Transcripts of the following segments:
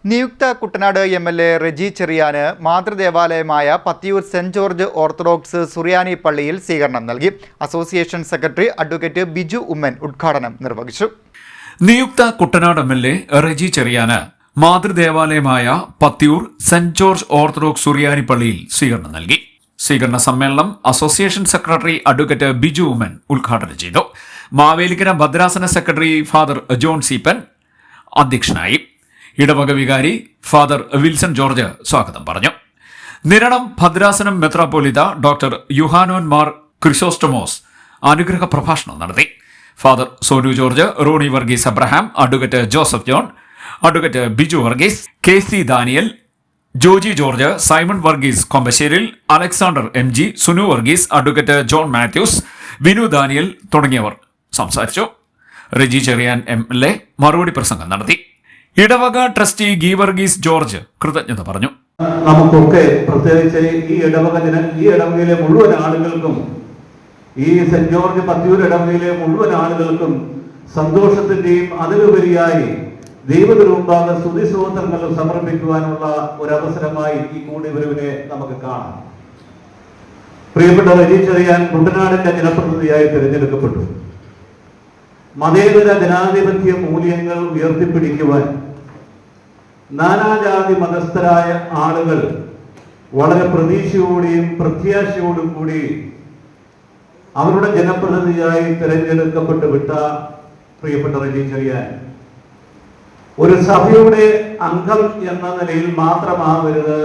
നിയുക്ത കുട്ടനാട് എം.എൽ.എ. റെജി ചെറിയാന് മാതൃദേവാലയമായ Pathiyoor saint George orthodox സുറിയാനി പള്ളിയിൽ സ്വീകരണം നൽകി. Association secretary advocate Biju Oommen ഉദ്ഘാടനം നിർവഹിച്ചു. നിയുക്ത കുട്ടനാട് എം.എൽ.എ. റെജി ചെറിയാന് മാതൃദേവാലയമായ പത്തിയൂർ സെന്റ് ജോർജ് ഓർത്തഡോക്സ് സുറിയാനി പള്ളിയിൽ സ്വീകരണം നൽകി. സ്വീകരണ സമ്മേളനം association secretary advocate Biju Oommen ഉദ്ഘാടനം ചെയ്തു. മാവേലിക്കര ഭദ്രാസന സെക്രട്ടറി ഫാദർ ജോൺ സീപ്പൻ അധ്യക്ഷനായി. ഇടവക വികാരി ഫാദർ വിൽസൺ ജോർജ് സ്വാഗതം പറഞ്ഞു. നിരണം ഭദ്രാസനം മെത്രാപ്പോലിത്ത ഡോക്ടർ യുഹാനോൻ മാർ ക്രിസോസ്റ്റമോസ് അനുഗ്രഹ പ്രഭാഷണം നടത്തി. Father Sonu George, Roni Varghese Abraham, advocate Joseph John, advocate Biju Varghese, K C. Daniel, Joji George, Simon Varghese Kombasseril, Alexander M G, Sunu Varghese, advocate John Mathews, Vinu Daniel തുടങ്ങിയവർ സംസാരിച്ചു. റെജി ചെറിയാൻ എം.എൽ.എ. മറുപടി പ്രസംഗം നടത്തി. ഇടവക ട്രസ്റ്റി ഗീവർഗീസ് ജോർജ് കൃതജ്ഞത പറഞ്ഞു. നമുക്കൊക്കെ പ്രത്യേകിച്ച് ഈ ഇടവകയിലെ മുഴുവൻ ആളുകൾക്കും, ഈ സെന്റ് ജോർജ് പത്തിയൂർ ഇടവകയിലെ മുഴുവൻ ആളുകൾക്കും സന്തോഷത്തിന്റെയും അതിലുപരിയായി ദൈവത്തിന് മുമ്പാകെ സ്തുതി സ്തോത്രങ്ങൾ സമർപ്പിക്കുവാനുള്ള ഒരവസരമായി ഈ കൂടിവരവിനെ നമുക്ക് കാണാം. പ്രിയപ്പെട്ട റെജി ചെറിയാൻ കുട്ടനാടിന്റെ ജനപ്രതിനിധിയായി തിരഞ്ഞെടുക്കപ്പെട്ടു. മതേതര ജനാധിപത്യ മൂല്യങ്ങൾ ഉയർത്തിപ്പിടിക്കുവാൻ നാനാജാതി മതസ്ഥരായ ആളുകൾ വളരെ പ്രതീക്ഷയോടെയും പ്രത്യാശയോടും കൂടി അവരുടെ ജനപ്രതിനിധിയായി തിരഞ്ഞെടുക്കപ്പെട്ടു വിട്ട പ്രിയപ്പെട്ട റെജി ചെറിയാൻ ഒരു സഭയുടെ അംഗം എന്ന നിലയിൽ മാത്രമാവരുത്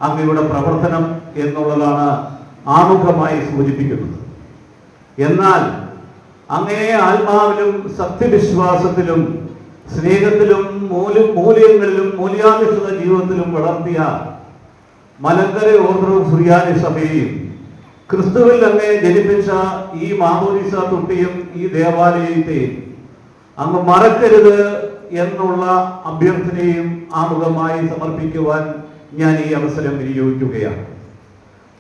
അങ്ങയുടെ പ്രവർത്തനം എന്നുള്ളതാണ് ആമുഖമായി സൂചിപ്പിക്കുന്നത്. എന്നാൽ അങ്ങേ ആത്മാവിലും സത്യവിശ്വാസത്തിലും സ്നേഹത്തിലും മൂല്യങ്ങളിലും മൂല്യാധിഷ്ഠിത ജീവിതത്തിലും വളർത്തിയ മലങ്കര ഓർത്തഡോക്സ് സുറിയാനി സഭയെയും ക്രിസ്തുവിൽ അങ്ങേ ജനിപ്പിച്ച ഈ മാമോദീസ തൊട്ടിയും ഈ ദേവാലയത്തെയും അങ്ങ് മറക്കരുത് എന്നുള്ള അഭ്യർത്ഥനയും ആമുഖമായി സമർപ്പിക്കുവാൻ ഞാൻ ഈ അവസരം വിനിയോഗിക്കുകയാണ്.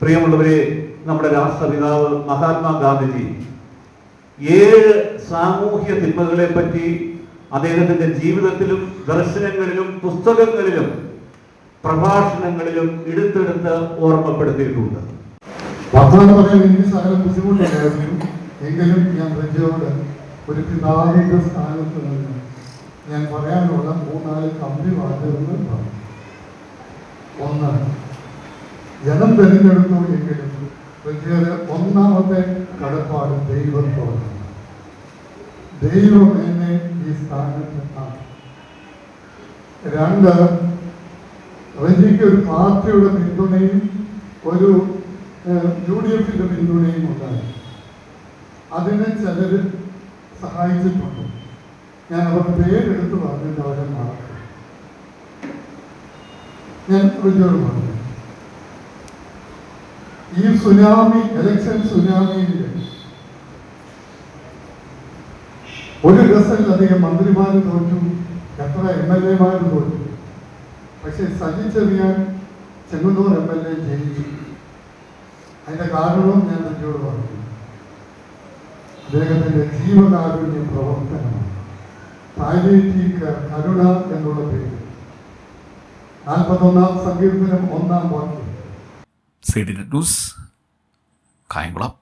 പ്രിയമുള്ളവരെ, നമ്മുടെ രാഷ്ട്രപിതാവ് മഹാത്മാഗാന്ധിജി 7 സാമൂഹ്യ തിന്മകളെ പറ്റി അദ്ദേഹത്തിന്റെ ജീവിതത്തിലും ദർശനങ്ങളിലും പുസ്തകങ്ങളിലും പ്രഭാഷണങ്ങളിലും എടുത്തെടുത്ത് ഓർമ്മപ്പെടുത്തിയിട്ടുണ്ട്. വർത്തമാനം പറയാൻ എനിക്ക് സകല ബുദ്ധിമുട്ടുണ്ടായിരുന്നു. എങ്കിലും ഞാൻ റെജിയോട് ഒരു പിതാവിന്റെ സ്ഥാനത്ത് നിന്ന് ഞാൻ പറയാനുള്ള 3-4 കമ്പി വാചകങ്ങൾ പറഞ്ഞു. ഒന്ന്, ജനം തിരഞ്ഞെടുത്തു എങ്കിലും റെജിയുടെ ഒന്നാമത്തെ കടപ്പാട് ദൈവത്തോട്. ദൈവം എന്നെ ഈ സ്ഥാനത്ത് ആക്കി. 2, റെജിക്ക് ഒരു പാർട്ടിയുടെ പിന്തുണയും ഒരു UDFിന്റെ പിന്തുണയും ഉണ്ടായി. അതിനെ ചിലർ സഹായിച്ചിട്ടുണ്ട്. ഞാൻ അവരുടെ പേരെടുത്ത് പറഞ്ഞിട്ട് അവരെ മറക്കും. ഞാൻ റെജിയോട് പറഞ്ഞു, ഈ ഇലക്ഷൻ സുനാമിയിൽ ഒരു ഡസനിലധികം മന്ത്രിമാര് തോറ്റു, എത്ര MLA തോറ്റു. പക്ഷെ സജി ചെറിയാൻ ചെങ്ങന്നൂർ MLA ജയിച്ചു. അതിന്റെ കാരണവും ഞാൻ റെജിയോട് പറഞ്ഞു. അദ്ദേഹത്തിന്റെ ജീവകാരുണ്യ പ്രവർത്തനമാണ്. കരുണ എന്നുള്ള പേര് 41-ാം സങ്കീർത്തനം 1-ാം വാക്യം. ന്യൂസ് കായംകുളം.